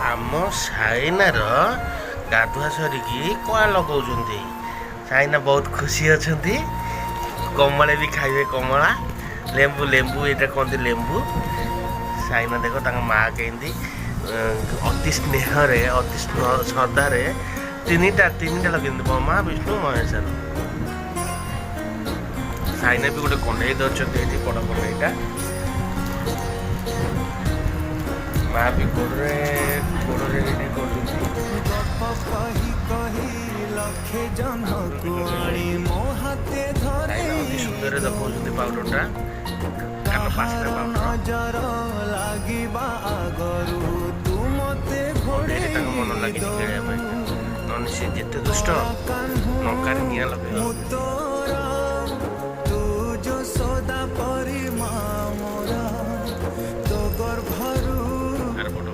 ଆମ ସାଇନାର ଗାଧୁଆ ସରିକି କଳା ଲଗାଉଛନ୍ତି। ସାଇନା ବହୁତ ଖୁସି ଅଛନ୍ତି। କମଳା ବି ଖାଇବେ, କମଳା ଲେମ୍ବୁ ଲେମ୍ବୁ ଏଇଟା କହନ୍ତି ଲେମ୍ବୁ। ସାଇନା ଦେଖ ତାଙ୍କ ମାଆ କେମିତି ଅତି ସ୍ନେହରେ ଅତି ଶ୍ରଦ୍ଧାରେ ତିନିଟା ଲଗେଇଛନ୍ତି, ବ୍ରହ୍ମା ବିଷ୍ଣୁ ମହେଶ୍ୱର। ସାଇନା ବି ଗୋଟେ କଣ୍ଢେଇ ଧରିଛନ୍ତି ଏଠି, ବଡ଼ କଣ୍ଢେଇଟା। ମା ବି ଗୋଡ଼ରେ ଏଠି କରୁଛନ୍ତି। ସାଇନା ଅତି ସୁନ୍ଦରରେ ଦେଖାଉଛନ୍ତି ପାଉଡରଟା, କାନ ପାଶରେ ପାଉଡର। କଣ୍ଢେଇରେ ତାଙ୍କ ମନ ଲାଗିଛି ଖେଳିବା ପାଇଁ। ନହେଲେ ସେ ଯେତେ ଦୁଷ୍ଟ, ଲଙ୍କାରେ ନିଆଁ ଲଗେଇବ। ଆର ପଟ